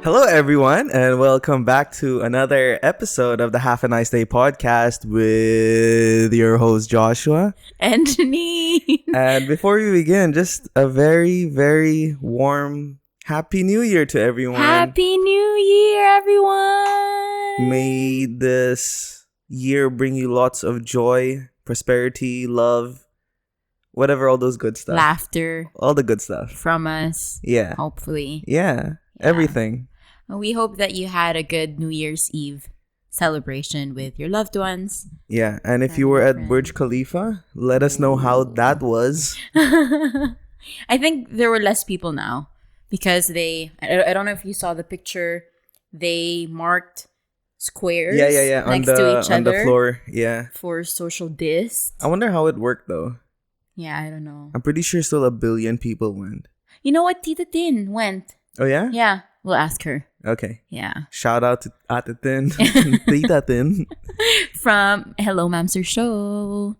Hello, everyone, and welcome back to another episode of the Half a Nice Day podcast with your host, Joshua. And Janine. And before we begin, just a very, very warm Happy New Year to everyone. Happy New Year, everyone. May this year bring you lots of joy, prosperity, love, whatever, all those good stuff. Laughter. All the good stuff. From us. Yeah. Hopefully. Yeah. Everything. We hope that you had a good New Year's Eve celebration with your loved ones. Yeah, and if you were at Burj Khalifa, let us know how that was. I think there were less people now because I don't know if you saw the picture, they marked squares next to each other on the floor. Yeah. For social distance. I wonder how it worked though. Yeah, I don't know. I'm pretty sure still 1 billion people went. You know what? Tita Tin went. Oh yeah? Yeah, we'll ask her. Okay. Yeah. Shout out to Ate Tin. Tita Tin. From Hello Mamster Show.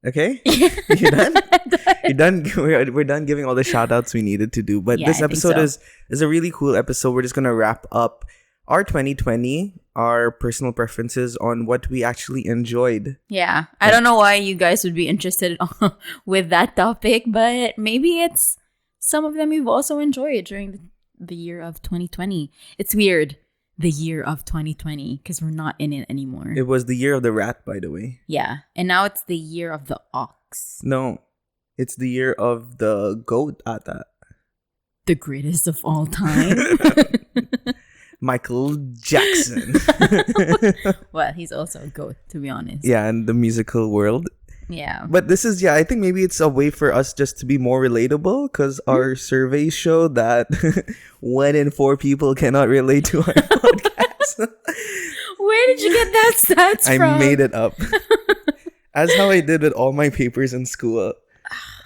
Okay? You done? You're done? We're done giving all the shout outs we needed to do. But Yeah, this I think episode so. is a really cool episode. We're just going to wrap up our 2020, our personal preferences on what we actually enjoyed. Yeah. I don't know why you guys would be interested with that topic, but maybe it's some of them you've also enjoyed during the year of 2020. It's weird, the year of 2020, because we're not in it anymore. It was the year of the rat, by the way. Yeah. And now it's the year of the ox. No, it's the year of the goat ata. The greatest of all time. Michael Jackson. Well, he's also a goat, to be honest. Yeah, in the musical world. Yeah. But this is, I think maybe it's a way for us just to be more relatable because our surveys show that 1 in 4 people cannot relate to our podcast. Where did you get that stats from? I made it up. As how I did with all my papers in school.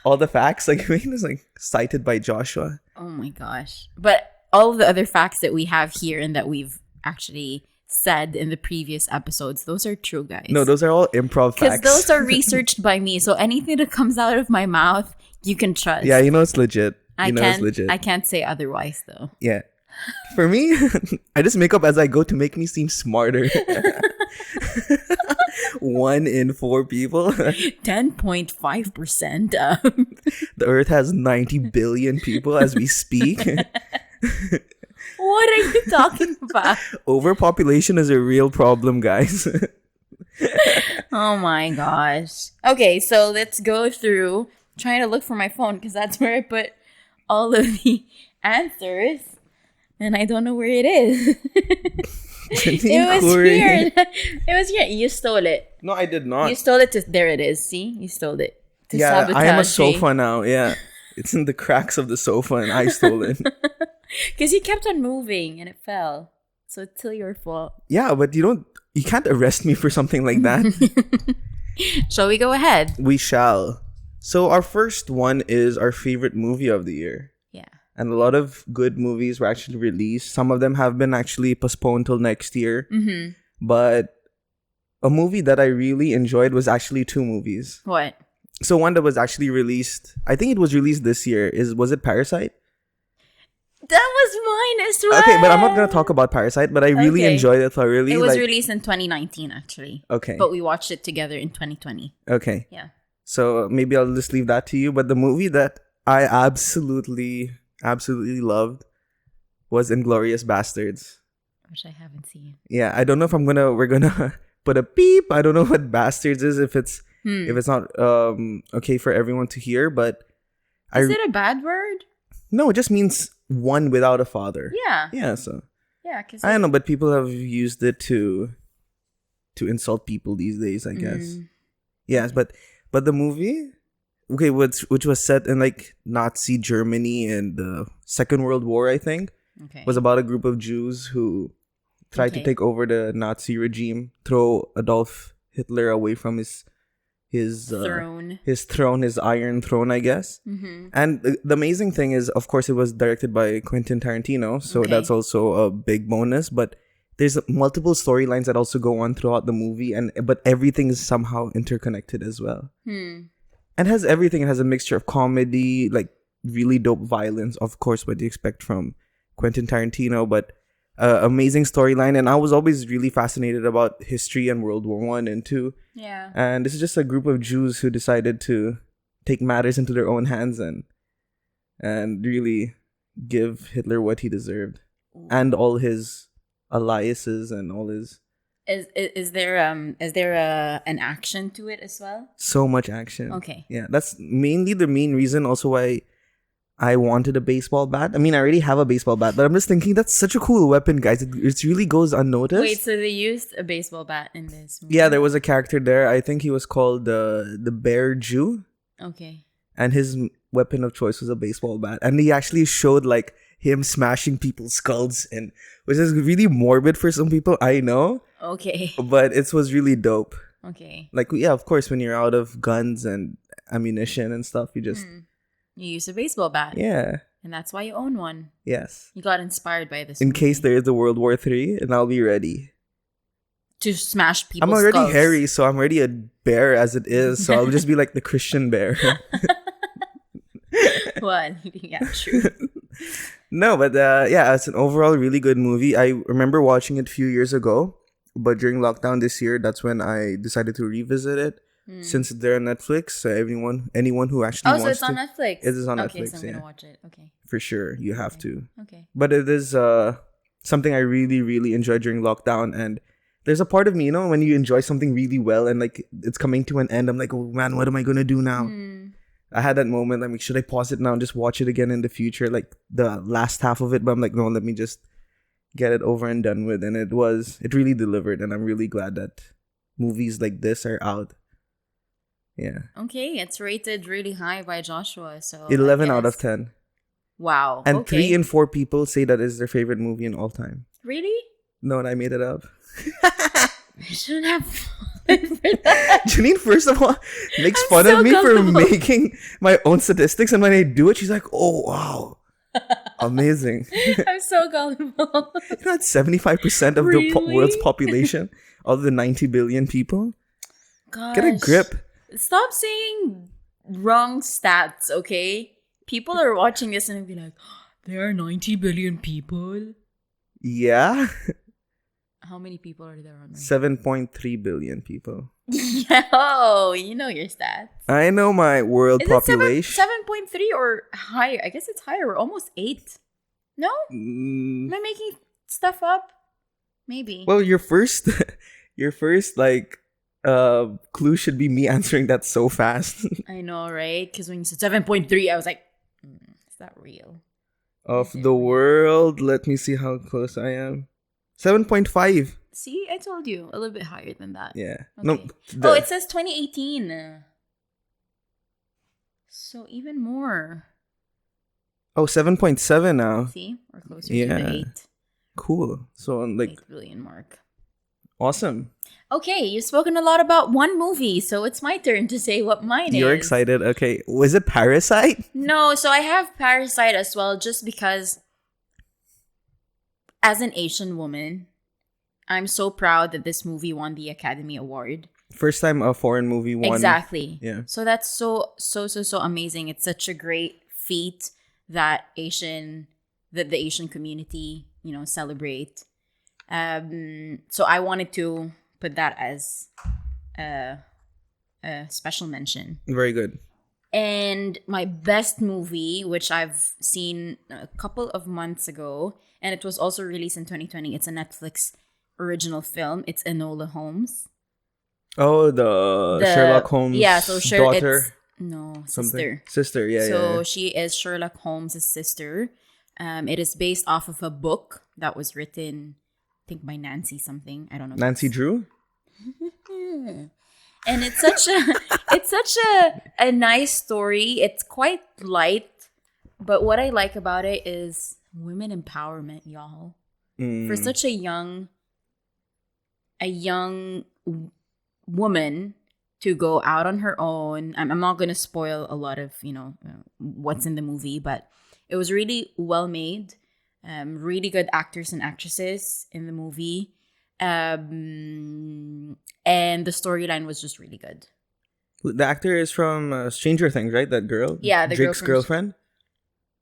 All the facts, like, it was like cited by Joshua. Oh my gosh. But all of the other facts that we have here and that we've actually said in the previous episodes, those are true, guys. No, those are all improv facts. Because those are researched by me. So anything that comes out of my mouth, you can trust. Yeah, you know it's legit. It's legit. I can't say otherwise, though. Yeah. For me, I just make up as I go to make me seem smarter. 1 in 4 people. 10.5%. The earth has 90 billion people as we speak. What are you talking about? Overpopulation is a real problem, guys. Oh my gosh. Okay, so let's go through. Trying to look for my phone because that's where I put all of the answers. And I don't know where it is. It was weird. It was here. You stole it. No, I did not. You stole it. There it is. See? You stole it. To Yeah, sabotage I am a me. sofa now. Yeah. It's in the cracks of the sofa and I stole it. Because you kept on moving and it fell. So it's still your fault. Yeah, but you can't arrest me for something like that. Shall we go ahead? We shall. So our first one is our favorite movie of the year. Yeah. And a lot of good movies were actually released. Some of them have been actually postponed till next year. Mm-hmm. But a movie that I really enjoyed was actually 2 movies. What? So one that was actually released, I think it was released this year, was it Parasite? That was mine as well. Okay, but I'm not going to talk about Parasite, but I really enjoyed it thoroughly. It was released in 2019, actually. Okay. But we watched it together in 2020. Okay. Yeah. So maybe I'll just leave that to you. But the movie that I absolutely loved was Inglourious Bastards. Which I haven't seen. Yeah, I don't know if we're gonna put a beep. I don't know what Bastards is, if it's not okay for everyone to hear, but Is it a bad word? No, it just means one without a father. Yeah. Yeah, so Yeah, because I don't know, but people have used it to insult people these days, I guess. Yes, but the movie, okay, which was set in like Nazi Germany and the Second World War, I think, was about a group of Jews who tried to take over the Nazi regime, throw Adolf Hitler away from his throne, his Iron Throne, I guess. Mm-hmm. And the amazing thing is, of course, it was directed by Quentin Tarantino, so that's also a big bonus. But there's multiple storylines that also go on throughout the movie, but everything is somehow interconnected as well. And has everything. It has a mixture of comedy, like really dope violence, of course, what you expect from Quentin Tarantino, but amazing storyline. And I was always really fascinated about history and World War One and Two. Yeah. And this is just a group of Jews who decided to take matters into their own hands and really give Hitler what he deserved. Ooh. And all his alliances and all his... Is there an action to it as well? So much action. Okay. Yeah, that's mainly the main reason also why I wanted a baseball bat. I mean, I already have a baseball bat, but I'm just thinking that's such a cool weapon, guys. It really goes unnoticed. Wait, so they used a baseball bat in this movie? Yeah, there was a character there. I think he was called the Bear Jew. Okay. And his weapon of choice was a baseball bat. And he actually showed like him smashing people's skulls, and which is really morbid for some people, I know. Okay. But it was really dope. Okay. Like, yeah, of course, when you're out of guns and ammunition and stuff, you just... You use a baseball bat. Yeah. And that's why you own one. Yes. You got inspired by this In movie. case there is a World War III, and I'll be ready. To smash people's I'm already skulls. hairy, so I'm already a bear as it is. So I'll just be like the Christian bear. Well, yeah, true. No, but yeah, it's an overall really good movie. I remember watching it a few years ago, but during lockdown this year, that's when I decided to revisit it. Since they're on Netflix, so anyone who actually wants to... Oh, so it's on Netflix. It is on Okay, Netflix, so I'm yeah. gonna watch it. Okay. For sure, you have to. Okay. But it is something I really, really enjoyed during lockdown. And there's a part of me, when you enjoy something really well and like it's coming to an end, I'm like, oh man, what am I going to do now? I had that moment, like, should I pause it now and just watch it again in the future? Like the last half of it, but I'm like, no, let me just get it over and done with. And it really delivered. And I'm really glad that movies like this are out. Yeah. Okay, it's rated really high by Joshua. So 11 out of 10. Wow. And okay. 3 in 4 people say that is their favorite movie in all time. Really? No, and I made it up. I shouldn't have fallen for that. Janine, first of all, makes fun so of me for comfortable. making my own statistics. And when I do it, she's like, oh, wow. Amazing. I'm so gullible. That's 75% of Really? the world's population, of the 90 billion people. Gosh. Get a grip. Stop saying wrong stats, okay? People are watching this and be like, there are 90 billion people. Yeah. How many people are there on Earth? 7.3 billion people. Yo, you know your stats. I know my world Is population. it 7.3 or higher? I guess it's higher. We're almost 8. No? Am I making stuff up? Maybe. Well, your first like clue should be me answering that so fast. I know, right? Because when you said 7.3, I was like, is that real? Of the world, let me see how close I am. 7.5. See, I told you. A little bit higher than that. Yeah. Okay. No. It says 2018. So even more. Oh, 7.7 now. See? We're closer to the 8. Cool. So, like... 8 billion mark. Awesome. Okay, you've spoken a lot about one movie, so it's my turn to say what mine is. You're excited. Okay. Was it Parasite? No, so I have Parasite as well, just because as an Asian woman, I'm so proud that this movie won the Academy Award. First time a foreign movie won. Exactly. Yeah. So that's so amazing. It's such a great feat that the Asian community, celebrate. So I wanted to put that as a special mention. Very good. And my best movie, which I've seen a couple of months ago, and it was also released in 2020. It's a Netflix original film. It's Enola Holmes. Oh, the Sherlock Holmes daughter? No, Something. sister. Sister, yeah. So she is Sherlock Holmes' sister. It is based off of a book that was written, I think, by Nancy something. I don't know. Nancy Drew? And it's such a nice story. It's quite light, but what I like about it is women empowerment, y'all. For such a young woman to go out on her own. I'm not going to spoil a lot of, what's in the movie, but it was really well made. Really good actors and actresses in the movie. And the storyline was just really good. The actor is from Stranger Things, right? That girl? Yeah, the Drake's girl from girlfriend?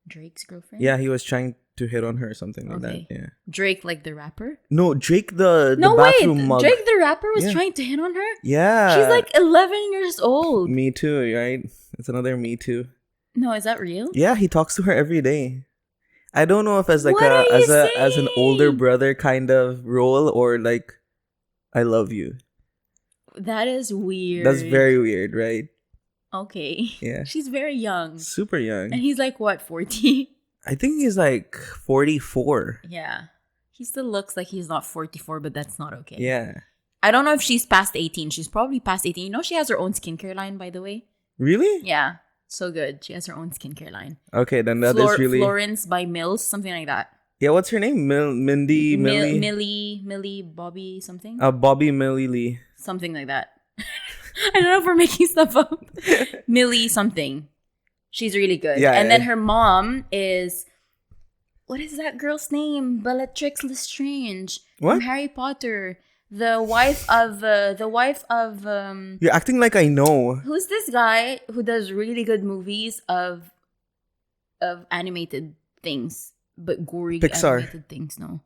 Drake's girlfriend? Yeah, he was trying to hit on her or something like that. Yeah. Drake, like the rapper? No, Drake the No, bathroom wait. mug. Drake the rapper was trying to hit on her? Yeah. She's like 11 years old. Me too, right? It's another Me Too. No, is that real? Yeah, he talks to her every day. I don't know if as like What are you as an older saying? brother kind of role or like I love you. That is weird. That's very weird, right? Okay. Yeah. She's very young. Super young. And he's like, what, 40? I think he's like 44. Yeah. He still looks like he's not 44, but that's not okay. Yeah. I don't know if she's past 18. She's probably past 18. You know she has her own skincare line, by the way? Really? Yeah. So good. She has her own skincare line. Okay, then that is really... Florence by Mills, something like that. Yeah, what's her name? Millie? Millie, Bobby, something? Bobby Millie Lee. Something like that. I don't know if we're making stuff up. Millie something. She's really good. Yeah, and then her mom is... What is that girl's name? Bellatrix Lestrange. What? From Harry Potter. The wife of... You're acting like I know. Who's this guy who does really good movies of animated things, but gory Pixar. animated things? No.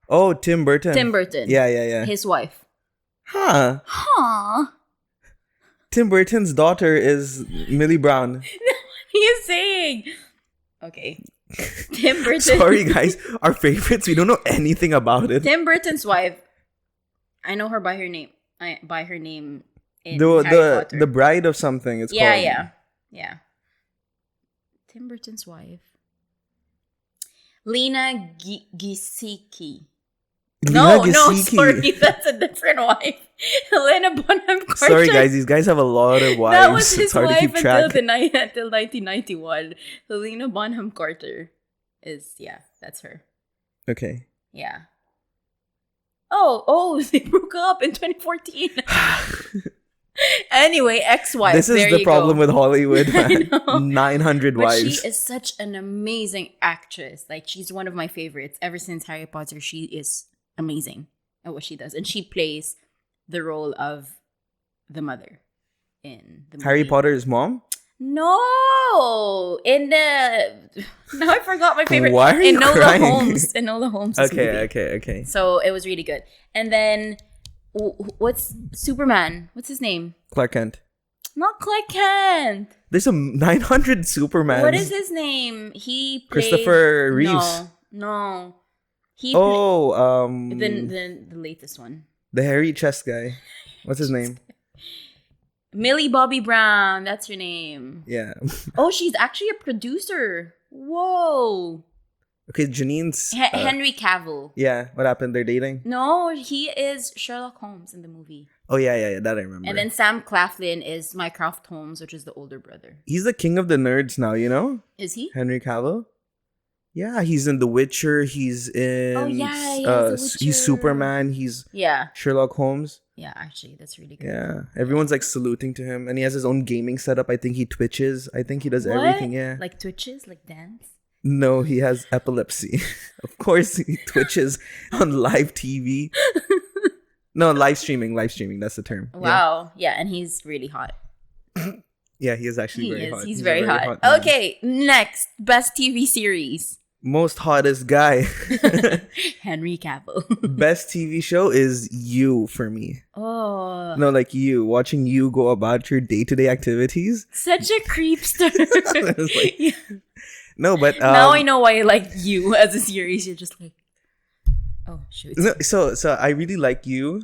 Oh, Tim Burton. Tim Burton. Yeah. His wife. Huh. Tim Burton's daughter is Millie Brown. What are you saying? Okay. Tim Burton. Sorry, guys. Our favorites, we don't know anything about it. Tim Burton's wife. I know her by her name. By her name in Harry Potter. The bride of something, it's called. Yeah. Tim Burton's wife. Lena Gisicki. No, sorry, that's a different wife. Helena Bonham Carter. Sorry, guys, these guys have a lot of wives. That was his it's hard wife to keep track. until 1991. Helena Bonham Carter is, that's her. Okay. Yeah. Oh, they broke up in 2014. Anyway, ex-wife. This is the problem with Hollywood, man. 900 but wives. She is such an amazing actress. Like, she's one of my favorites. Ever since Harry Potter, she is amazing at what she does. And she plays the role of the mother in the movie. Harry Potter's mom? No! Now I forgot my favorite. Why are you crying? Enola Holmes. Okay. So it was really good. And then, what's Superman? What's his name? Clark Kent. Not Clark Kent. There's a 900 Supermans. What is his name? He played... Christopher Reeves. No. The latest one. The hairy chest guy. What's his name? Millie Bobby Brown. That's her name. Yeah. Oh, she's actually a producer. Whoa. Okay, Janine's... Henry Cavill. Yeah, what happened? They're dating? No, he is Sherlock Holmes in the movie. Oh, yeah, that I remember. And then Sam Claflin is Mycroft Holmes, which is the older brother. He's the king of the nerds now, you know? Is he? Henry Cavill? Yeah, he's in The Witcher. He's in... Oh, yeah, The Witcher. He's Superman. He's Sherlock Holmes. Yeah, actually, that's really good. Yeah, everyone's like saluting to him. And he has his own gaming setup. I think he twitches. I think he does everything, yeah. Like twitches? Like dance? No, he has epilepsy. Of course, he twitches on live TV. No, live streaming. That's the term. Wow. Yeah, and he's really hot. Yeah, he is actually very hot. He's very hot. Okay, next. Best TV series. Most hottest guy. Henry Cavill. Best TV show is You for me. Oh. No, like you. Watching you go about your day-to-day activities. Such a creepster. No, but... now I know why I like You as a series. You're just like... Oh, shoot. No, so I really like You.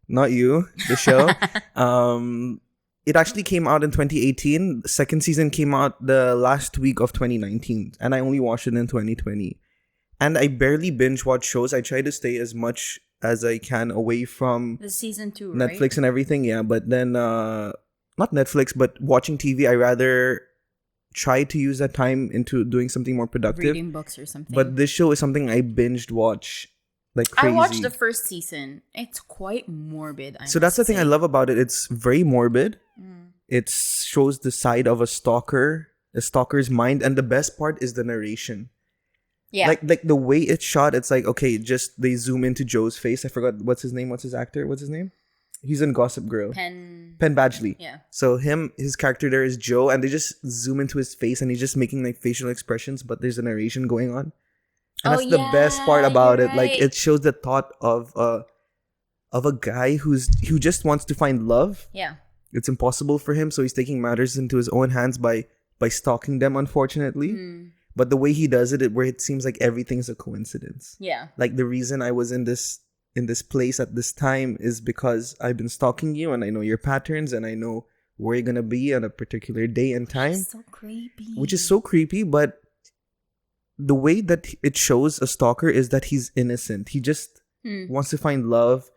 Not You, the show. It actually came out in 2018. The second season came out the last week of 2019. And I only watched it in 2020. And I barely binge watch shows. I try to stay as much as I can away from the season 2, Netflix right? and everything. Yeah, but then not Netflix, but watching TV. I rather try to use that time into doing something more productive. Reading books or something. But this show is something I binged watch like crazy. I watched the first season. It's quite morbid. So that's the thing I love about it. It's very morbid. It shows the side of a stalker's mind, and the best part is the narration. Yeah, like the way it's shot. It's like, okay, just they zoom into Joe's face. I forgot what's his name. What's his actor? What's his name? He's in Gossip Girl. Penn Badgley. Yeah. So his character there is Joe, and they just zoom into his face, and he's just making like facial expressions, but there's a narration going on. And Oh that's the best part yeah, about you're it. Like, right. it shows the thought of a guy who just wants to find love. Yeah. It's impossible for him, so he's taking matters into his own hands by stalking them, unfortunately. But the way he does it, where it seems like everything's a coincidence. Yeah. Like, the reason I was in this place at this time is because I've been stalking you, and I know your patterns, and I know where you're gonna be on a particular day and time. So creepy. Which is so creepy, but the way that it shows a stalker is that he's innocent. He just wants to find love.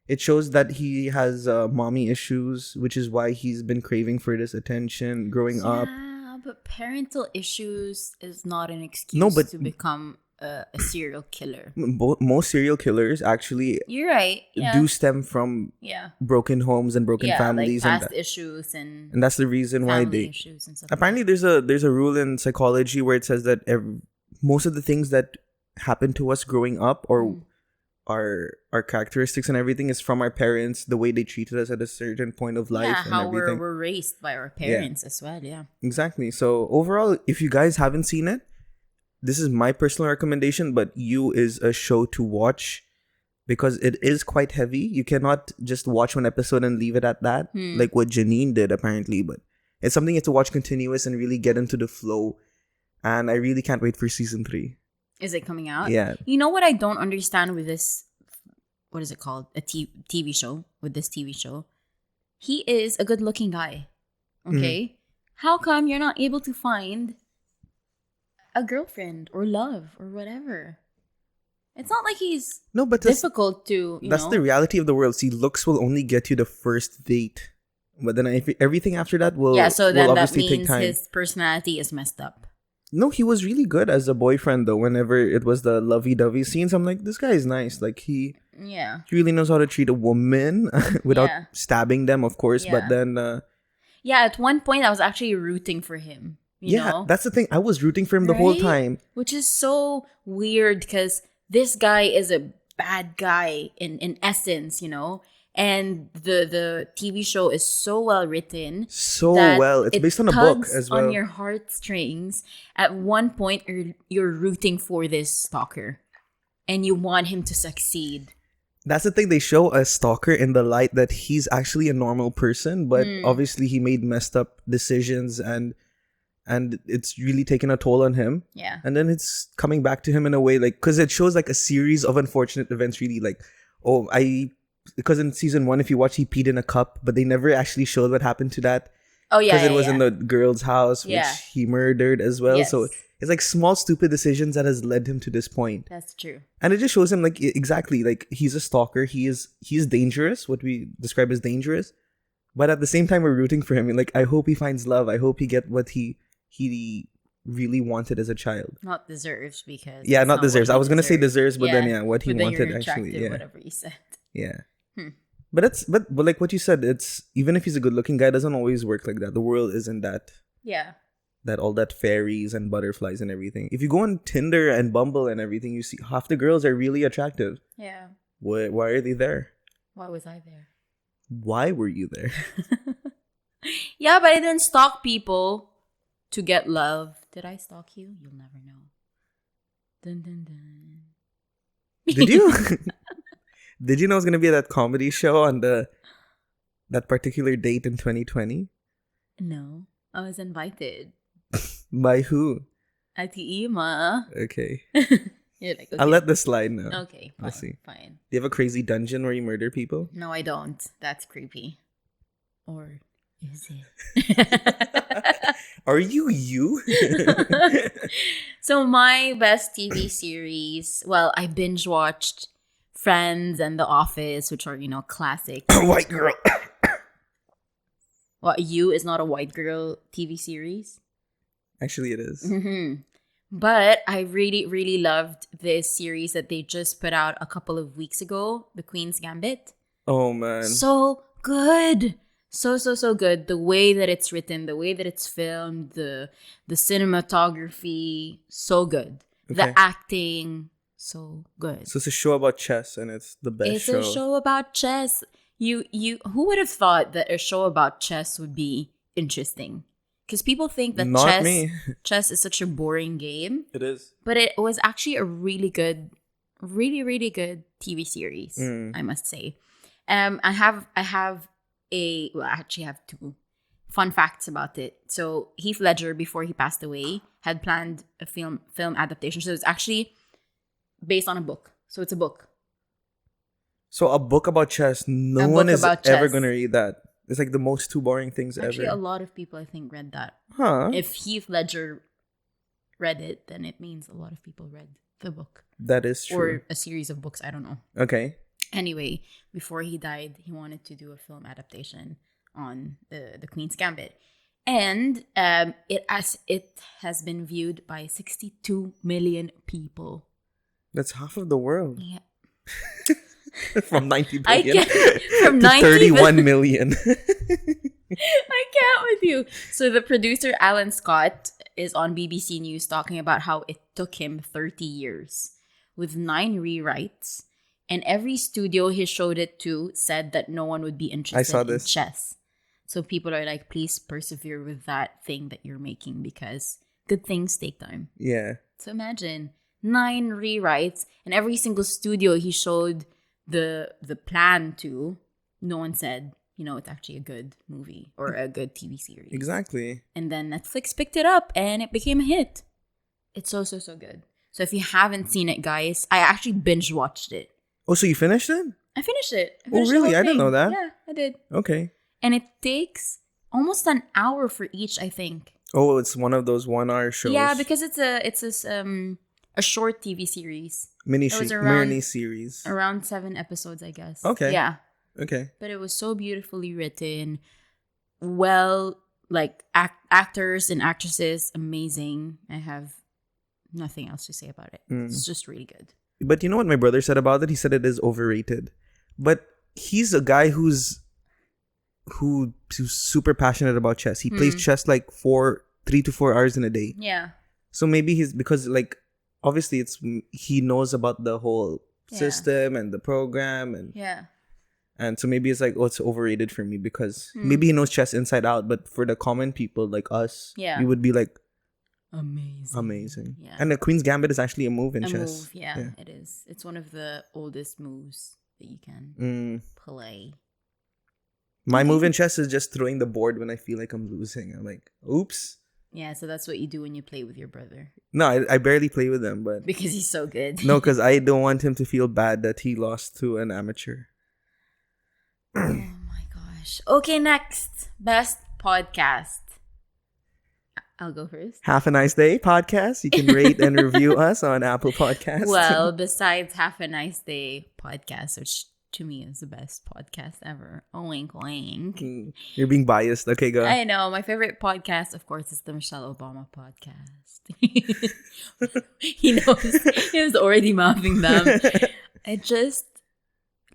It shows that he has mommy issues, which is why he's been craving for this attention growing up. Yeah, but parental issues is not an excuse No, but to become a serial killer. Most serial killers actually You're right. Yeah. do stem from broken homes and broken families, like past issues and that's the reason why family they. issues and stuff. Apparently, there's a rule in psychology where it says that most of the things that happen to us growing up, or our characteristics and everything, is from our parents, the way they treated us at a certain point of life, and how everything. we're raised by our parents as well. Yeah, exactly. So overall, if you guys haven't seen it, this is my personal recommendation, but You is a show to watch because it is quite heavy. You cannot just watch one episode and leave it at that, like what Janine did apparently. But it's something you have to watch continuous and really get into the flow. And I really can't wait for season 3. Is it coming out? Yeah. You know what I don't understand with this? What is it called? A TV show. With this TV show, he is a good-looking guy. Okay, how come you're not able to find a girlfriend or love or whatever? It's not like he's difficult to. That's the reality of the world. See, looks will only get you the first date, but then everything after that will. So then will that obviously means take time. his personality is messed up. No, he was really good as a boyfriend though. Whenever it was the lovey-dovey scenes, I'm like, this guy is nice. Like he really knows how to treat a woman without stabbing them, of course. But then, at one point, I was actually rooting for him. You know? That's the thing. I was rooting for him the whole time, which is so weird because this guy is a bad guy in essence, And the TV show is so well written. It's based on a book as well. On your heartstrings. At one point, you're rooting for this stalker, and you want him to succeed. That's the thing. They show a stalker in the light that he's actually a normal person, but obviously he made messed up decisions, and it's really taken a toll on him. Yeah. And then it's coming back to him in a way, like, because it shows like a series of unfortunate events. Really, like, because in season 1, if you watch, he peed in a cup, but they never actually showed what happened to that. Oh yeah, because it was in the girl's house, which he murdered as well. Yes. So it's like small stupid decisions that has led him to this point. That's true. And it just shows him like exactly like he's a stalker. He is dangerous, what we describe as dangerous. But at the same time, we're rooting for him. And like, I hope he finds love. I hope he get what he really wanted as a child. Not deserves because not deserves. I was gonna say deserves, but then what he wanted actually. Yeah, whatever you said. Yeah. But like what you said, it's even if he's a good looking guy, it doesn't always work like that. The world isn't that. Yeah. That all that fairies and butterflies and everything. If you go on Tinder and Bumble and everything, you see half the girls are really attractive. Yeah. Why are they there? Why was I there? Why were you there? Yeah, but I didn't stalk people to get love. Did I stalk you? You'll never know. Dun dun dun. Did you? Did you know it was gonna be that comedy show on that particular date in 2020? No, I was invited. By who? Ati Ima. Okay. You're like, okay. I'll let this slide now. Okay, Let's see. Fine. Do you have a crazy dungeon where you murder people? No, I don't. That's creepy. Or is it? Are you? So my best TV series, well, I binge watched Friends and The Office, which are, classic. White girl. What, You is not a white girl TV series? Actually, it is. Mm-hmm. But I really, really loved this series that they just put out a couple of weeks ago, The Queen's Gambit. Oh, man. So good. So good. The way that it's written, the way that it's filmed, the cinematography, so good. Okay. The acting, so good. So it's a show about chess, and it's the best show. It's a show about chess. You who would have thought that a show about chess would be interesting? Because people think that Not me. chess is such a boring game. It is. But it was actually a really good, really good TV series, I must say. I have I actually have two fun facts about it. So Heath Ledger, before he passed away, had planned a film adaptation. So it's actually based on a book. So it's a book. So a book about chess, no one is ever going to read that. It's like the most two boring things actually, ever. a lot of people, I think, read that. Huh. If Heath Ledger read it, then it means a lot of people read the book. That is true. Or a series of books, I don't know. Okay. Anyway, before he died, he wanted to do a film adaptation on the Queen's Gambit. And it has been viewed by 62 million people. That's half of the world. Yeah. From 90 billion from to 31 million. I can't with you. So the producer, Alan Scott, is on BBC News talking about how it took him 30 years with 9 rewrites. And every studio he showed it to said that no one would be interested in chess. So people are like, please persevere with that thing that you're making because good things take time. Yeah. So imagine 9 rewrites and every single studio he showed the plan to, no one said, it's actually a good movie or a good TV series. Exactly. And then Netflix picked it up and it became a hit. It's so good. So if you haven't seen it, guys, I actually binge watched it. Oh, so you finished it? I finished it. Oh, really? I didn't know that. Yeah, I did. Okay. And it takes almost an hour for each, I think. Oh, it's one of those 1 hour shows. Yeah, because it's a short TV series. Mini series. Around 7 episodes, I guess. Okay. Yeah. Okay. But it was so beautifully written. Well, like actors and actresses, amazing. I have nothing else to say about it. It's just really good. But you know what my brother said about it? He said it is overrated. But he's a guy who's super passionate about chess. He plays chess like 3 to 4 hours in a day. Yeah. So maybe because like obviously he knows about the whole system and the program and so maybe it's like, oh, it's overrated for me because maybe he knows chess inside out, but for the common people like us, we would be like, amazing. Yeah. And the Queen's Gambit is actually a move in chess. Yeah, it is. It's one of the oldest moves that you can play. My move in chess is just throwing the board when I feel like I'm losing. I'm like, oops. Yeah, so that's what you do when you play with your brother. No, I barely play with him, but because he's so good. No, because I don't want him to feel bad that he lost to an amateur. Oh my gosh. Okay, next. Best podcast. I'll go first. Have a Nice Day podcast. You can rate and review us on Apple Podcasts. Well, besides Have a Nice Day podcast, which to me is the best podcast ever. Oh, wink, wink. You're being biased. Okay, go. I know. My favorite podcast, of course, is the Michelle Obama podcast. He knows. He was already mouthing them. I just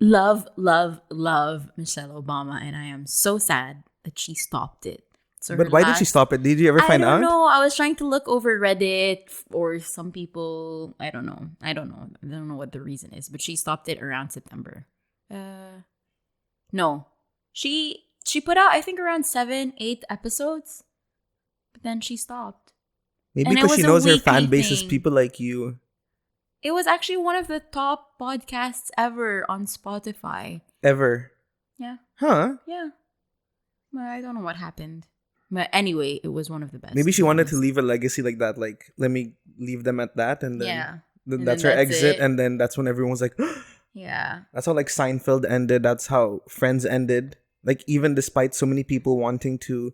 love Michelle Obama, and I am so sad that she stopped it. So but why did she stop it? Did you ever find out? I don't know. I was trying to look over Reddit or some people. I don't know. I don't know what the reason is, but she stopped it around September. No. She put out, I think, around 7-8 episodes, but then she stopped. Maybe because she knows her fan base is people like you. It was actually one of the top podcasts ever on Spotify. Ever? Yeah. Huh? Yeah. But I don't know what happened. But anyway, it was one of the best. Maybe she wanted to leave a legacy like that. Like, let me leave them at that. And then, that's her exit. And then that's when everyone's like, yeah. That's how like Seinfeld ended. That's how Friends ended. Like, even despite so many people wanting to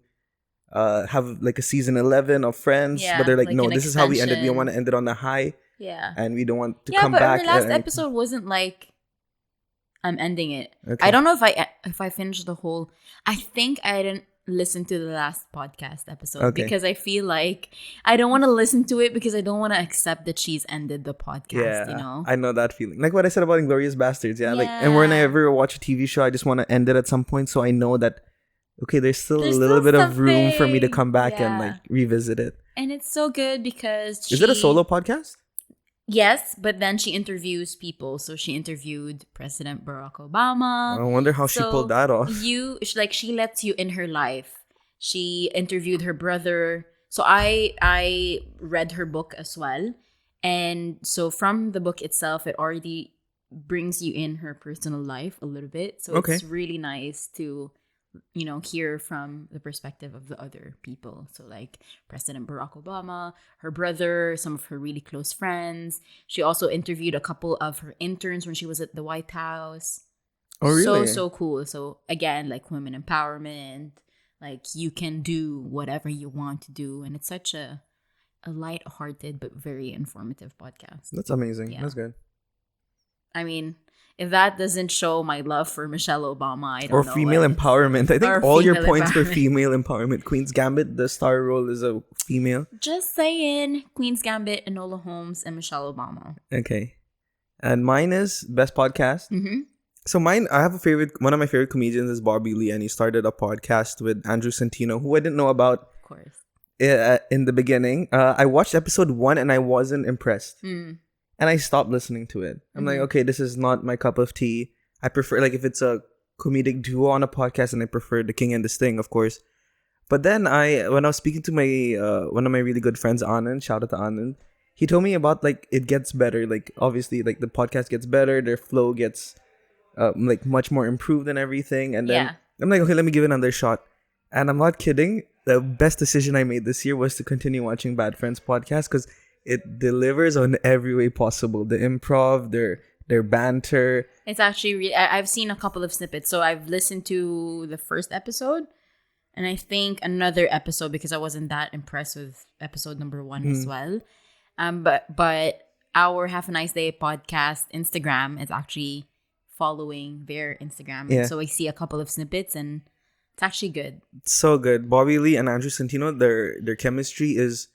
have like a season 11 of Friends. But they're like no, this is how we ended. We want to end it on a high. Yeah. And we don't want to come back. Yeah, but her last episode wasn't like, I'm ending it. Okay. I don't know if I finished the whole. I think I didn't listen to the last podcast episode because I feel like I don't want to listen to it because I don't want to accept that she's ended the podcast. Yeah, I know that feeling. Like what I said about Inglourious Bastards. Yeah, like, and when I ever watch a TV show, I just want to end it at some point so I know that okay, there's still a little bit of room for me to come back and like revisit it. And it's so good because is it a solo podcast? Yes, but then she interviews people. So she interviewed President Barack Obama. I wonder how she pulled that off. She lets you in her life. She interviewed her brother. So I read her book as well. And so from the book itself, it already brings you in her personal life a little bit. So Okay. it's really nice to, hear from the perspective of the other people. So like President Barack Obama, her brother, some of her really close friends. She also interviewed a couple of her interns when she was at the White House. Oh, really? So cool. So again, like women empowerment, like you can do whatever you want to do. And it's such a light-hearted but very informative podcast. That's amazing. Yeah. That's good. I mean, if that doesn't show my love for Michelle Obama, I don't know. Or female empowerment. I think Or all your female points for empowerment. female empowerment. Queen's Gambit, the star role is a female. Just saying, Queen's Gambit, Enola Holmes, and Michelle Obama. Okay. And mine is Best Podcast. Mm-hmm. So mine, I have one of my favorite comedians is Bobby Lee, and he started a podcast with Andrew Santino, who I didn't know about Of course. in the beginning. I watched episode 1 and I wasn't impressed. Mm. And I stopped listening to it. I'm like, okay, this is not my cup of tea. I prefer, like, if it's a comedic duo on a podcast, and I prefer The King and the Sting, of course. But then when I was speaking to my one of my really good friends, Anand, shout out to Anand, he told me about, like, it gets better. Like, obviously, like, the podcast gets better. Their flow gets, like, much more improved and everything. And then I'm like, okay, let me give it another shot. And I'm not kidding. The best decision I made this year was to continue watching Bad Friends podcast, because it delivers on every way possible. The improv, their banter. It's actually I've seen a couple of snippets. So I've listened to the first episode, and I think another episode because I wasn't that impressed with episode number 1 as well. But our Have a Nice Day podcast Instagram is actually following their Instagram. Yeah. So I see a couple of snippets, and it's actually good. So good. Bobby Lee and Andrew Santino, their chemistry is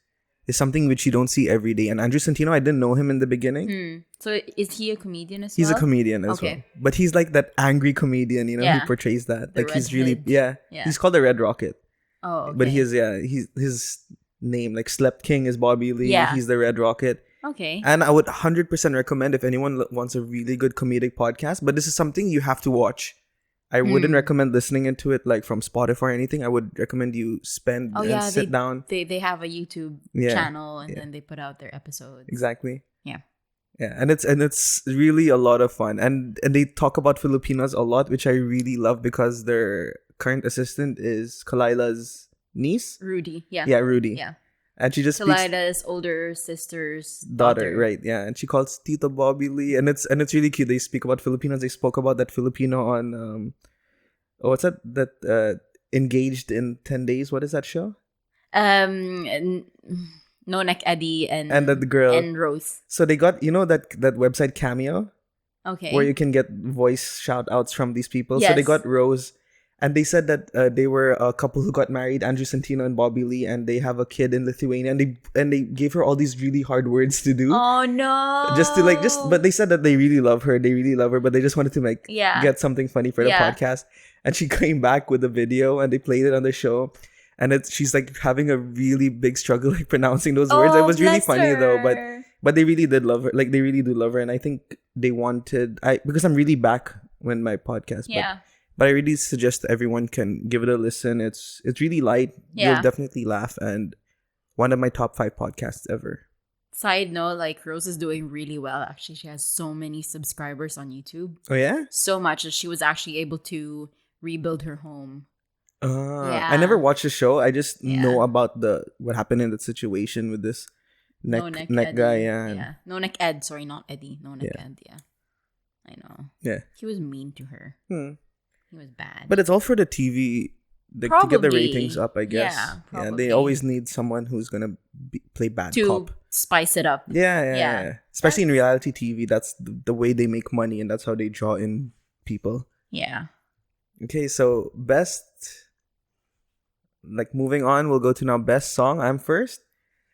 something which you don't see every day. And Andrew Santino, I didn't know him in the beginning. So is he a comedian as He's well? a comedian as well. But he's like that angry comedian, he portrays that. Like he's really, he's called the Red Rocket. Oh, okay. But his name, like Slept King is Bobby Lee. Yeah. He's the Red Rocket. Okay. And I would 100% recommend if anyone wants a really good comedic podcast, but this is something you have to watch. I wouldn't recommend listening into it like from Spotify or anything. I would recommend you sit down. They have a YouTube channel, and then they put out their episodes. Exactly. Yeah. Yeah, and it's really a lot of fun, and they talk about Filipinas a lot, which I really love because their current assistant is Kalila's niece. Rudy. Yeah. Yeah, Rudy. Yeah. And she just speaks Kalila's older sister's daughter, right? Yeah, and she calls Tito Bobby Lee, and it's really cute. They speak about Filipinos. They spoke about that Filipino on what's that Engaged in 10 Days. What is that show? Nonek Eddie and the girl and Rose. So they got that website Cameo, okay, where you can get voice shout outs from these people. Yes. So they got Rose. And they said that they were a couple who got married, Andrew Santino and Bobby Lee, and they have a kid in Lithuania. And they gave her all these really hard words to do. Oh no! But they said that they really love her. They really love her, but they just wanted to get something funny for the podcast. And she came back with a video, and they played it on the show. And she's like having a really big struggle like pronouncing those words. It was really funny though, but they really did love her. Like they really do love her, and I think they wanted because I'm really back when my podcast. Yeah. But I really suggest everyone can give it a listen. It's really light. Yeah. You'll definitely laugh. And one of my top 5 podcasts ever. Side note, like Rose is doing really well. Actually, she has so many subscribers on YouTube. Oh, yeah? So much that she was actually able to rebuild her home. I never watched the show. I just know about what happened in the situation with this neck guy. Yeah. Nonek Ed. Sorry, not Eddie. Nonek Ed. Yeah. I know. Yeah. He was mean to her. He was bad. But it's all for the TV, to get the ratings up, I guess. Yeah, probably. Yeah, they always need someone who's gonna play bad cop. Spice it up. Yeah. Especially in reality TV, that's the way they make money, and that's how they draw in people. Yeah. Okay, so best, like moving on, we'll go to now best song. I'm first.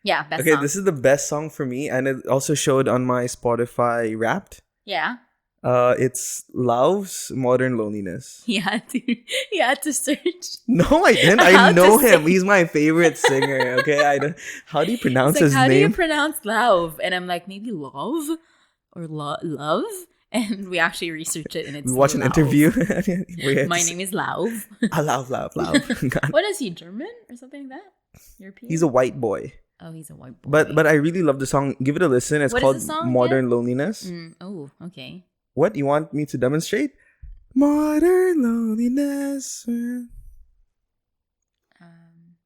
Yeah, best song. song. This is the best song for me, and it also showed on my Spotify Wrapped. Yeah. It's Lau's Modern Loneliness. You had to search. No, I didn't. I know him. He's my favorite singer. Okay, how do you pronounce his name? How do you pronounce love? And I'm like, maybe love or love. And we actually researched it, and it's We watch an Lauv. interview. My name is Lauv. Lauv. What is he, German or something like that? European? He's a white boy. Oh, he's a white boy. But I really love the song. Give it a listen. It's What called is the song Modern again? Loneliness. Oh, okay. What? You want me to demonstrate? Modern Loneliness. No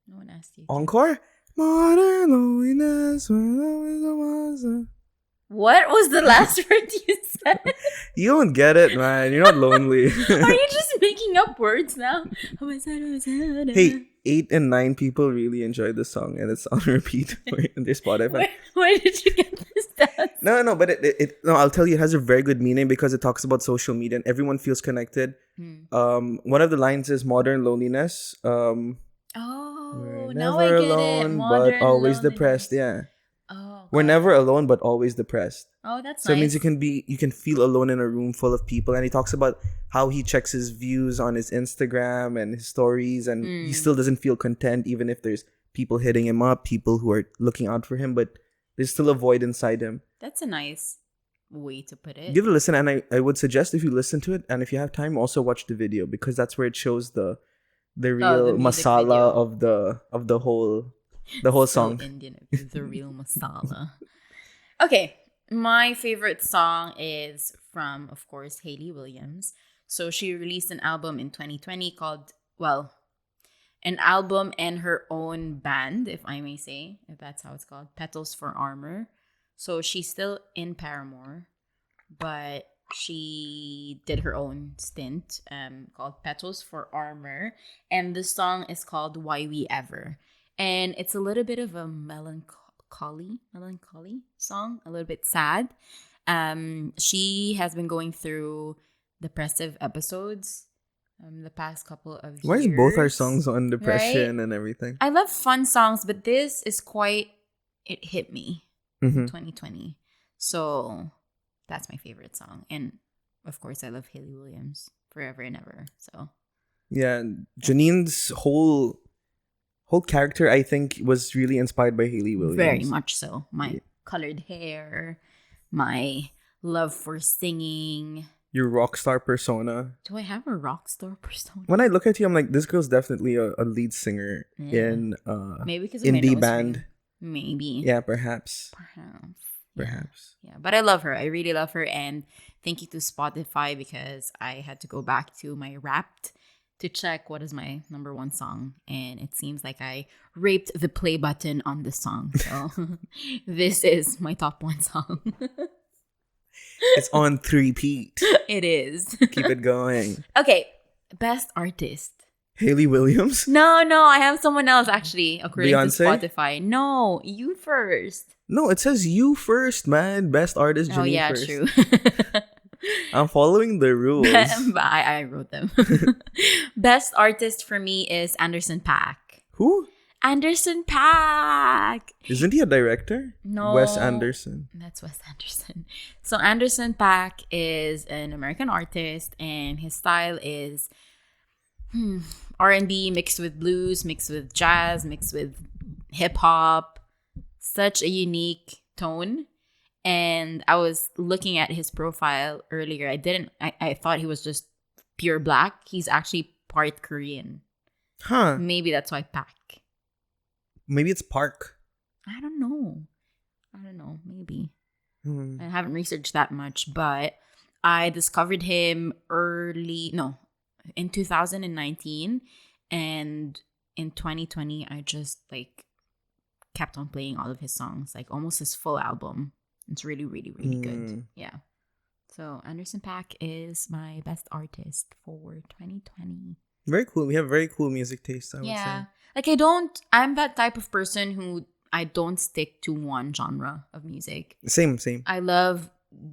one asked you. Encore? Modern Loneliness. What was the last word you said? You don't get it, man. You're not lonely. Are you just making up words now? Hey, 8 and 9 people really enjoyed the song, and it's on repeat in their Spotify. Where did you get this stats? No, but no, I'll tell you, it has a very good meaning because it talks about social media and everyone feels connected. One of the lines is modern loneliness. Oh, We're now I never get it. alone, Modern but always loneliness. depressed. Yeah. Oh, We're God. never alone, but always depressed. Oh, that's So nice. it means you can feel alone in a room full of people. And he talks about how he checks his views on his Instagram and his stories, and he still doesn't feel content, even if there's people hitting him up, people who are looking out for him, but there's still a void inside him. That's a nice way to put it. Give it a listen, and I would suggest if you listen to it, and if you have time, also watch the video, because that's where it shows the real music masala video. of the whole song. So Indian, the real masala. Okay, my favorite song is from, of course, Hayley Williams. So she released an album in 2020 called, an album and her own band, if I may say, if that's how it's called, Petals for Armor. So she's still in Paramore, but she did her own stint called Petals for Armor. And the song is called Why We Ever. And it's a little bit of a melancholy song, a little bit sad. She has been going through depressive episodes the past couple of years. Why is both our songs on depression right? and everything? I love fun songs, but this is it hit me in 2020. So that's my favorite song. And of course, I love Hayley Williams forever and ever. So yeah, Janine's whole character, I think, was really inspired by Hayley Williams. very much so. My colored hair, my love for singing. Your rock star persona. Do I have a rock star persona? When I look at you, I'm like, this girl's definitely a lead singer in maybe because of my indie nose band. ring. Maybe. Yeah, perhaps. Perhaps. Yeah, but I love her. I really love her. And thank you to Spotify, because I had to go back to my Wrapped to check what is my number one song. And it seems like I raped the play button on the song. So this is my top one song. It's on 3-peat. It is. Keep it going. Okay, best artist. Hayley Williams? No, I have someone else actually, according Beyonce? to Spotify. No, you first. No, it says you first, man. Best artist, Janine Oh, yeah, first. true. I'm following the rules. But I wrote them. Best artist for me is Anderson .Paak. Who? Anderson .Paak. Isn't he a director? No. Wes Anderson. That's Wes Anderson. So Anderson .Paak is an American artist, and his style is R&B mixed with blues, mixed with jazz, mixed with hip hop. Such a unique tone. And I was looking at his profile earlier. I thought he was just pure black. He's actually part Korean. Huh. Maybe that's why Paak. Maybe it's Park. I don't know. Maybe. I haven't researched that much, but I discovered him in 2019, and in 2020 I just kept on playing all of his songs, almost his full album. It's really, really, really good. Yeah. So Anderson .Paak is my best artist for 2020. Very cool. We have very cool music taste, I would say. I'm that type of person who I don't stick to one genre of music. Same. I love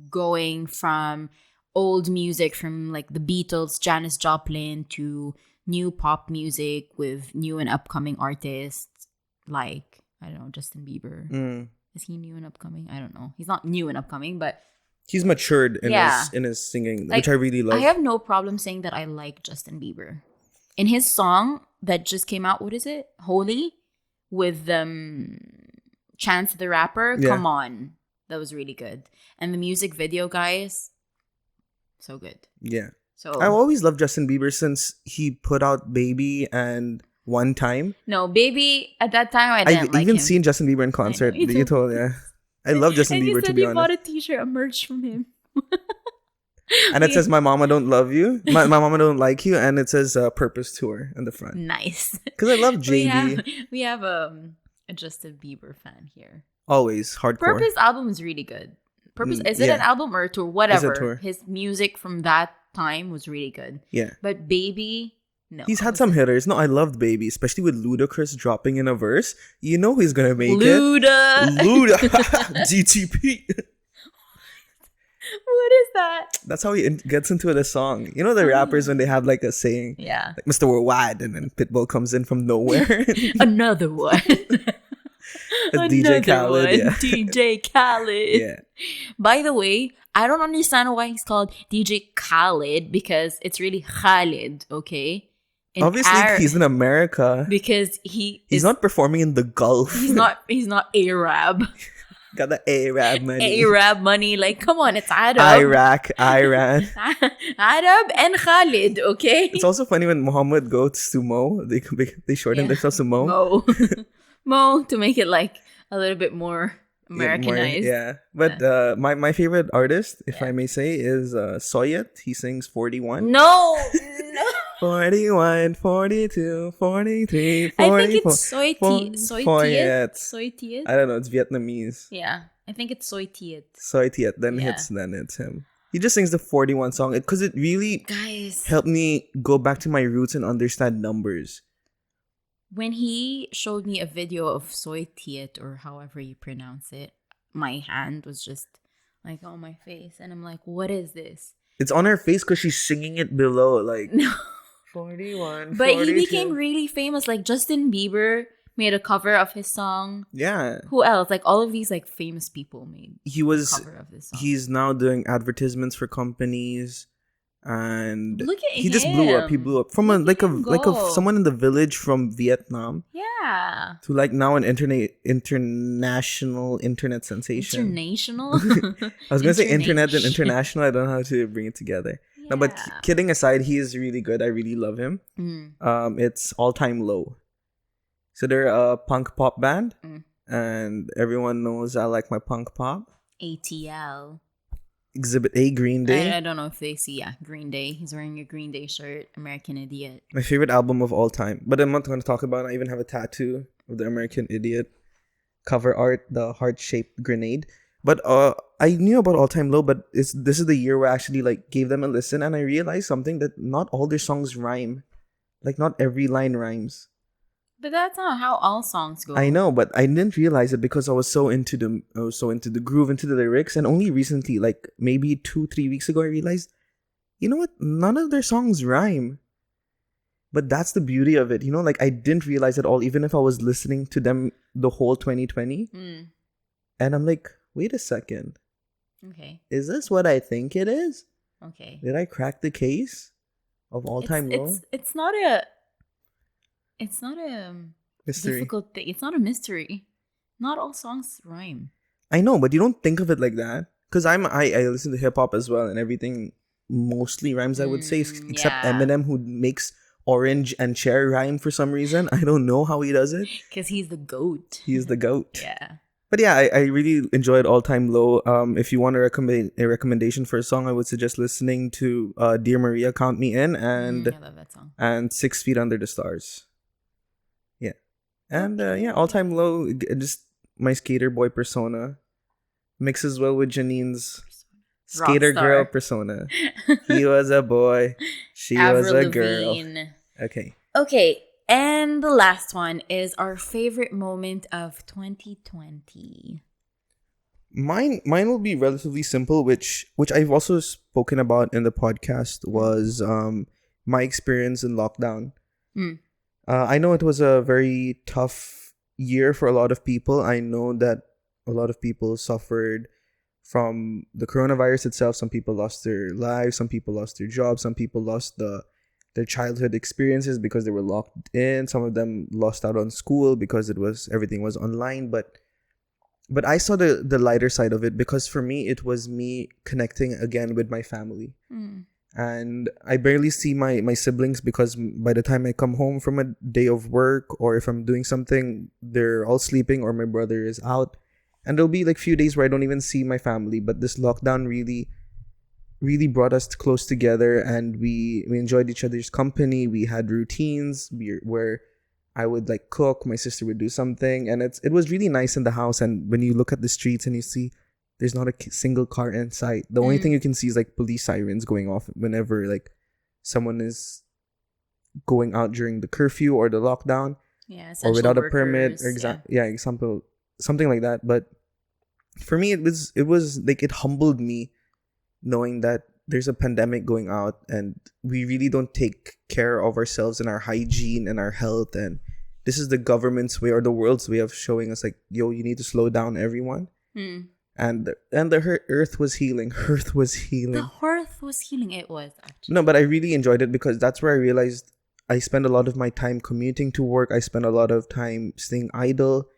going from old music from the Beatles, Janis Joplin, to new pop music with new and upcoming artists I don't know, Justin Bieber. Is he new and upcoming? I don't know. He's not new and upcoming, but he's matured in his singing, which I really love. I have no problem saying that I like Justin Bieber. In his song that just came out, what is it? Holy? With Chance the Rapper. Yeah. Come on. That was really good. And the music video, guys, So good. Yeah. So I've always loved Justin Bieber since he put out Baby and One Time. no, Baby, at that time I didn't I've like even him. seen Justin Bieber in concert. you You told, yeah. I love Justin and Bieber, you to said be you honest. bought a t-shirt, a merch from him. And it says, "My mama don't love you. My mama don't like you." And it says, Purpose Tour in the front. Nice. Because I love JB. We have a Justin Bieber fan here. Always hardcore. Purpose album is really good. Purpose, is it yeah. an album or a tour? It's Whatever. a tour. His music from that time was really good. Yeah. But Baby, no. He's had some hitters. No, I loved Baby, especially with Ludacris dropping in a verse. You know he's gonna make Luda. it. Luda. GTP. What is that? That's how he gets into the song. You know the rappers when they have like a saying, Yeah. like Mr. Worldwide, and then Pitbull comes in from nowhere. Another one. DJ Khaled. One. Yeah. DJ Khaled. Yeah. By the way, I don't understand why he's called DJ Khaled because it's really Khaled, okay? Obviously, he's in America. Because he's not performing in the Gulf. He's not Arab. Got the Arab money. Arab money. Like, come on, it's Arab. Iraq, Iran. Arab and Khalid, okay? It's also funny when Muhammad goes to Mo. They shorten themselves to Mo. Mo. Mo, to make it like a little bit more Americanized. Yeah. But my favorite artist, if I may say, is Soyet. He sings 41. No! 41, 42, 43, 44. I think it's Soy Tiet. Soy Tiet? I don't know. It's Vietnamese. Yeah. I think it's Soy Tiet. Soy Tiet. Then it's him. He just sings the 41 song because it really helped me go back to my roots and understand numbers. When he showed me a video of Soy Tiet, or however you pronounce it, my hand was just like on my face. And I'm like, what is this? It's on her face because she's singing it below. Like, no. 41, But 42. he became really famous. Like, Justin Bieber made a cover of his song. Yeah. Who else? Like, all of these like famous people made a cover of this song. He's now doing advertisements for companies. And look at he just blew up. He blew up from someone in the village from Vietnam. Yeah. To like now an international internet sensation. International? I was gonna say internet and international. I don't know how to bring it together. Yeah. No, but kidding aside, he is really good. I really love him. It's All Time Low. So they're a punk pop band, and everyone knows I like my punk pop. ATL. Exhibit A, Green Day. I don't know if they see, Green Day. He's wearing a Green Day shirt. American Idiot. My favorite album of all time. But I'm not going to talk about it. I even have a tattoo of the American Idiot cover art, the heart-shaped grenade. But I knew about All Time Low, but this is the year where I actually like gave them a listen, and I realized something, that not all their songs rhyme. Like, not every line rhymes. But that's not how all songs go. I know, but I didn't realize it because I was so into the groove, into the lyrics, and only recently, like maybe 2-3 weeks ago, I realized, you know what? None of their songs rhyme. But that's the beauty of it, you know. Like, I didn't realize at all, even if I was listening to them the whole 2020, and I'm like, wait a second. Okay. Is this what I think it is? Okay. Did I crack the case of All Time Low? It's not a mystery. Difficult thing. It's not a mystery. Not all songs rhyme. I know, but you don't think of it like that. Because I listen to hip hop as well, and everything mostly rhymes, I would say, except Eminem, who makes orange and cherry rhyme for some reason. I don't know how he does it. Because he's the GOAT. He's the GOAT. Yeah. But yeah, I really enjoyed All Time Low. If you want a recommendation for a song, I would suggest listening to Dear Maria, Count Me In, and I love that song. And 6 Feet Under the Stars. Yeah. And All Time Low, just my skater boy persona mixes well with Janine's skater girl persona. He was a boy, she was a girl. Okay. And the last one is our favorite moment of 2020. Mine will be relatively simple, which I've also spoken about in the podcast, was my experience in lockdown. I know it was a very tough year for a lot of people. I know that a lot of people suffered from the coronavirus itself. Some people lost their lives, some people lost their jobs, some people lost their childhood experiences because they were locked in. Some of them lost out on school because everything was online. But but I saw the lighter side of it, because for me it was me connecting again with my family. And I barely see my siblings, because by the time I come home from a day of work, or if I'm doing something, they're all sleeping or my brother is out. And there'll be like few days where I don't even see my family. But this lockdown really, really brought us close together, and we enjoyed each other's company. We had routines where I would like cook, my sister would do something, and it was really nice in the house. And when you look at the streets and you see there's not a single car in sight. The only thing you can see is like police sirens going off whenever like someone is going out during the curfew or the lockdown, or without a permit, or example, something like that. But for me, it was like, it humbled me knowing that there's a pandemic going out, and we really don't take care of ourselves and our hygiene and our health. And this is the government's way or the world's way of showing us like, yo, you need to slow down, everyone. And the earth was healing. Earth was healing. The earth was healing. It was actually. No, but I really enjoyed it, because that's where I realized I spend a lot of my time commuting to work. I spend a lot of time staying idle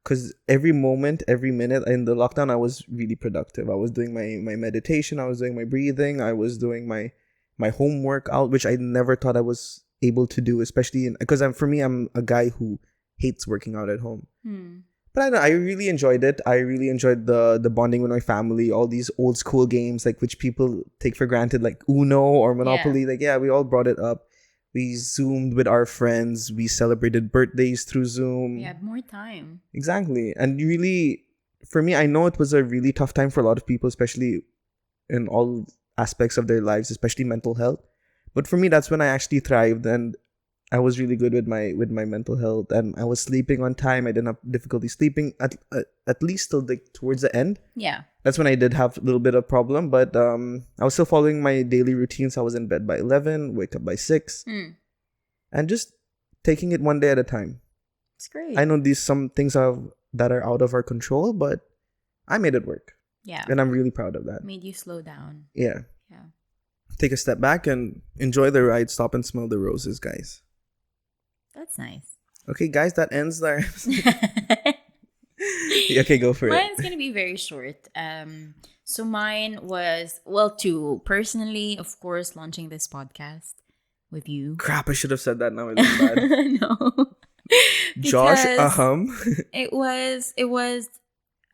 because every moment, every minute in the lockdown, I was really productive. I was doing my meditation. I was doing my breathing. I was doing my homework out, which I never thought I was able to do, especially because I'm a guy who hates working out at home. But I really enjoyed it. I really enjoyed the bonding with my family. All these old school games, like, which people take for granted, like Uno or Monopoly. We all brought it up. We Zoomed with our friends. We celebrated birthdays through Zoom. We had more time. Exactly. And really, for me, I know it was a really tough time for a lot of people, especially in all aspects of their lives, especially mental health. But for me, that's when I actually thrived, and I was really good with my mental health, and I was sleeping on time. I didn't have difficulty sleeping at least till towards the end. Yeah. That's when I did have a little bit of problem, but I was still following my daily routines. I was in bed by 11, wake up by 6, and just taking it one day at a time. It's great. I know some things that are out of our control, but I made it work. Yeah. And I'm really proud of that. Made you slow down. Yeah. Yeah. Take a step back and enjoy the ride. Stop and smell the roses, guys. That's nice. Okay, guys, that ends there. Okay, go for it. Mine's going to be very short. So mine was, two. Personally, of course, launching this podcast with you. Crap, I should have said that now. It was bad. No. Josh, It was,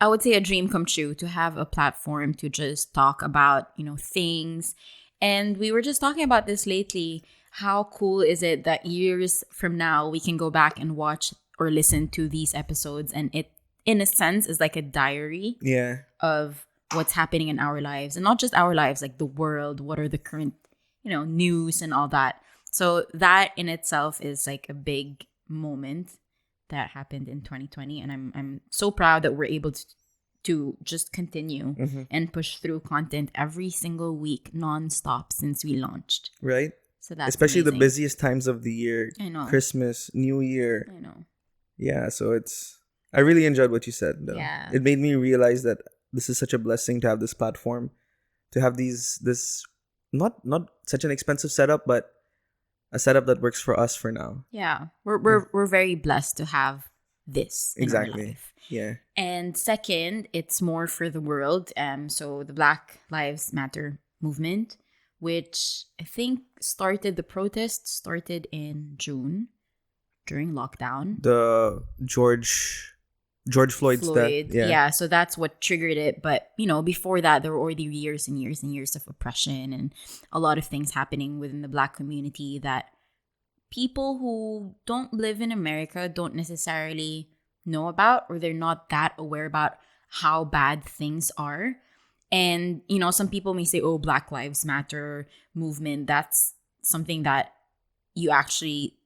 I would say, a dream come true to have a platform to just talk about, things. And we were just talking about this lately. How cool is it that years from now we can go back and watch or listen to these episodes, and it, in a sense, is like a diary of what's happening in our lives, and not just our lives, like the world. What are the current, news and all that. So that in itself is like a big moment that happened in 2020, and I'm so proud that we're able to just continue and push through content every single week nonstop since we launched. Right. So that's especially amazing. The busiest times of the year. I know. Christmas, New Year. I know. Yeah, so I really enjoyed what you said, though. Yeah. It made me realize that this is such a blessing to have this platform, to have this not such an expensive setup, but a setup that works for us for now. Yeah. We're very blessed to have this in our life. Yeah. And second, it's more for the world. So the Black Lives Matter movement, which I think the protest started in June during lockdown. The George Floyd's death. Yeah, so that's what triggered it. But, before that, there were already years and years and years of oppression and a lot of things happening within the Black community that people who don't live in America don't necessarily know about, or they're not that aware about how bad things are. And, some people may say, oh, Black Lives Matter movement, that's something that you actually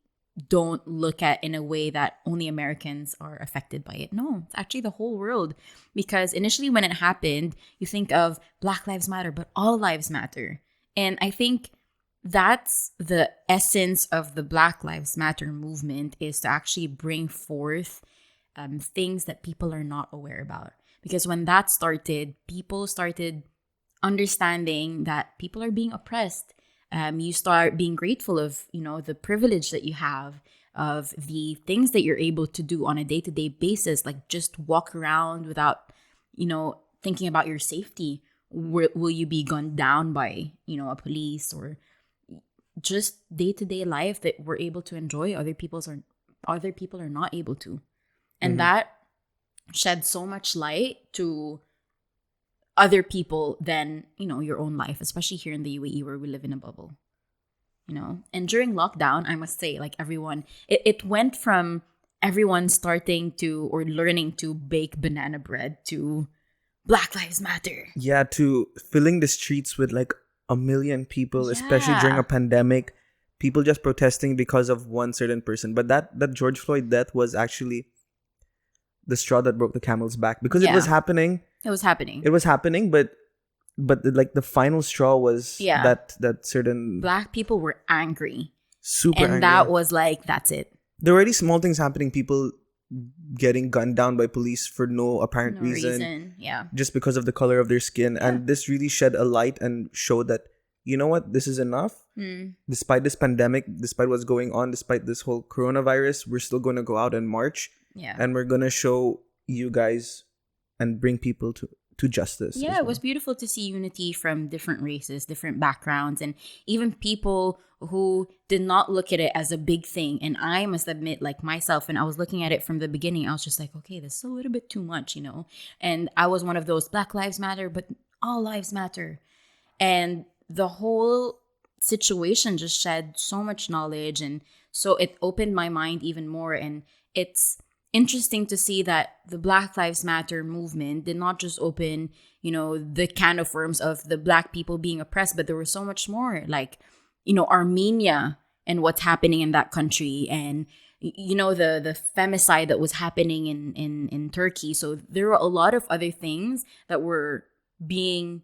don't look at in a way that only Americans are affected by it. No, it's actually the whole world. Because initially when it happened, you think of Black Lives Matter, but all lives matter. And I think that's the essence of the Black Lives Matter movement, is to actually bring forth things that people are not aware about. Because when that started, people started understanding that people are being oppressed. You start being grateful of, the privilege that you have, of the things that you're able to do on a day-to-day basis, like just walk around without, thinking about your safety. Will you be gunned down by, a police, or just day-to-day life that we're able to enjoy, other people are not able to. And that shed so much light to other people than, your own life, especially here in the UAE where we live in a bubble. And during lockdown, I must say, like, everyone, it went from everyone starting to or learning to bake banana bread to Black Lives Matter. Yeah, to filling the streets with like 1 million people, especially during a pandemic, people just protesting because of one certain person. But that George Floyd death was actually the straw that broke the camel's back, because it was happening. It was happening. But like the final straw was that certain Black people were angry. Super angry. And that was like, that's it. There were already small things happening. People getting gunned down by police for no apparent reason. Yeah. Just because of the color of their skin. Yeah. And this really shed a light and showed that, you know what, this is enough. Despite this pandemic, despite what's going on, despite this whole coronavirus, we're still going to go out and march. Yeah. And we're going to show you guys and bring people to justice. Yeah, it was beautiful to see unity from different races, different backgrounds, and even people who did not look at it as a big thing. And I must admit, like myself, and I was looking at it from the beginning, I was just like, okay, this is a little bit too much, And I was one of those Black Lives Matter, but all lives matter. And the whole situation just shed so much knowledge. And so it opened my mind even more. And it's interesting to see that the Black Lives Matter movement did not just open, the can of worms of the Black people being oppressed, but there was so much more, like, Armenia and what's happening in that country, and the femicide that was happening in Turkey. So there were a lot of other things that were being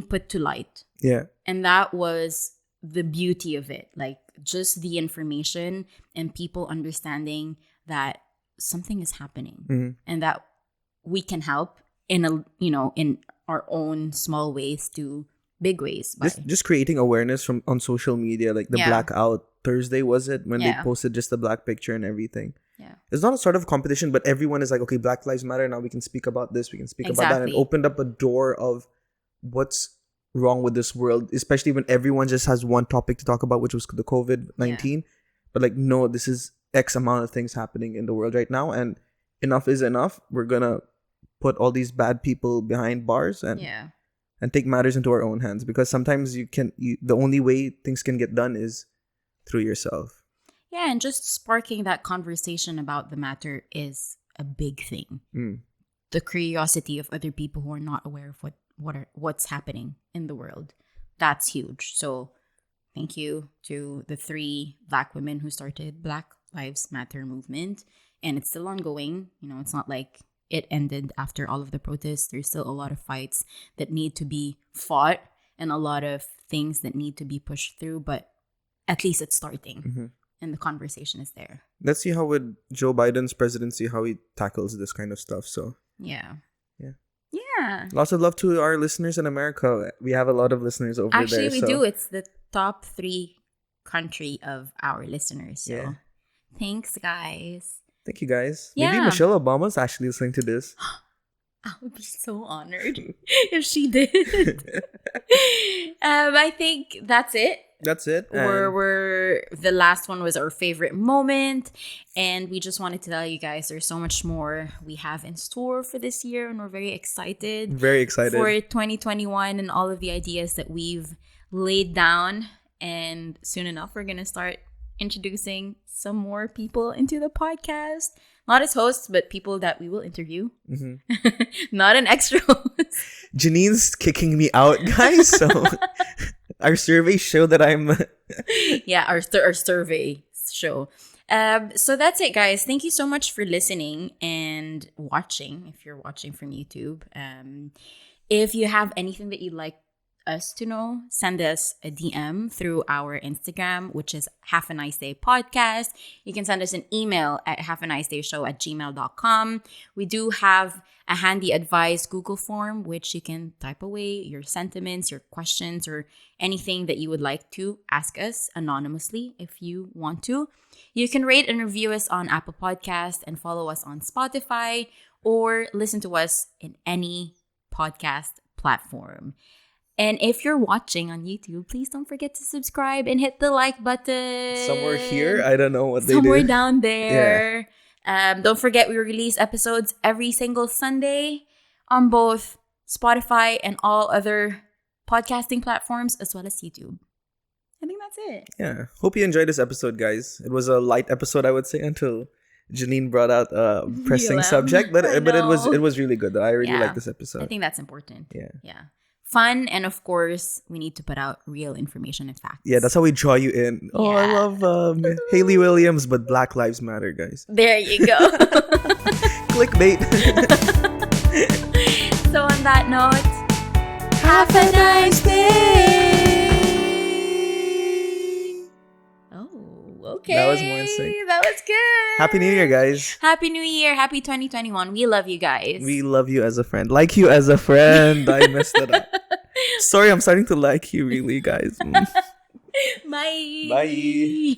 put to light. Yeah. And that was the beauty of it, like just the information and people understanding that something is happening and that we can help in in our own small ways to big ways. Just creating awareness on social media, like the Blackout Thursday, was it, when they posted just the black picture and everything. Yeah. It's not a sort of competition, but everyone is like, okay, Black Lives Matter, now we can speak about this, we can speak about that, and opened up a door of what's wrong with this world, especially when everyone just has one topic to talk about, which was the COVID-19. But like, no, this is X amount of things happening in the world right now, and enough is enough. We're gonna put all these bad people behind bars and take matters into our own hands, because sometimes the only way things can get done is through yourself. Yeah, and just sparking that conversation about the matter is a big thing. The curiosity of other people who are not aware of what's happening in the world, that's huge. So thank you to the 3 Black women who started Black Lives Matter movement, and it's still ongoing. It's not like it ended after all of the protests. There's still a lot of fights that need to be fought and a lot of things that need to be pushed through, but at least it's starting and the conversation is there. Let's see how with Joe Biden's presidency, how he tackles this kind of stuff. So yeah. Lots of love to our listeners in America. We have a lot of listeners over there. Actually, we do. It's the top 3 country of our listeners. So thanks, guys. Thank you, guys. Yeah. Maybe Michelle Obama's actually listening to this. I would be so honored if she did. I think that's it. That's it. We're the last one was our favorite moment, and we just wanted to tell you guys there's so much more we have in store for this year, and we're very excited. Very excited for 2021 and all of the ideas that we've laid down. And soon enough, we're gonna start introducing some more people into the podcast. Not as hosts, but people that we will interview. Not an extra host. Janine's kicking me out, guys. So our surveys show that I'm... our survey show. So that's it, guys. Thank you so much for listening and watching, if you're watching from YouTube. If you have anything that you'd like us to know, send us a DM through our Instagram, which is Have a Nice Day Podcast. You can send us an email at haveanicedayshow@gmail.com. We do have a handy advice Google form, which you can type away your sentiments, your questions, or anything that you would like to ask us anonymously if you want to. You can rate and review us on Apple Podcast and follow us on Spotify, or listen to us in any podcast platform. And if you're watching on YouTube, please don't forget to subscribe and hit the like button. Somewhere here, I don't know what they do. Somewhere down there. Yeah. Don't forget, we release episodes every single Sunday on both Spotify and all other podcasting platforms, as well as YouTube. I think that's it. Yeah. Hope you enjoyed this episode, guys. It was a light episode, I would say, until Janine brought out a pressing subject. But it was really good, though. I really like this episode. I think that's important. Yeah. Fun, and of course, we need to put out real information and facts. Yeah, that's how we draw you in. Oh, I love Hayley Williams, but Black Lives Matter, guys. There you go. Clickbait. So on that note, have a nice day. Oh, okay. That was more in sync. That was good. Happy New Year, guys. Happy New Year. Happy 2021. We love you guys. We love you as a friend. Like you as a friend. I messed it up. Sorry, I'm starting to like you, really, guys. Bye. Bye.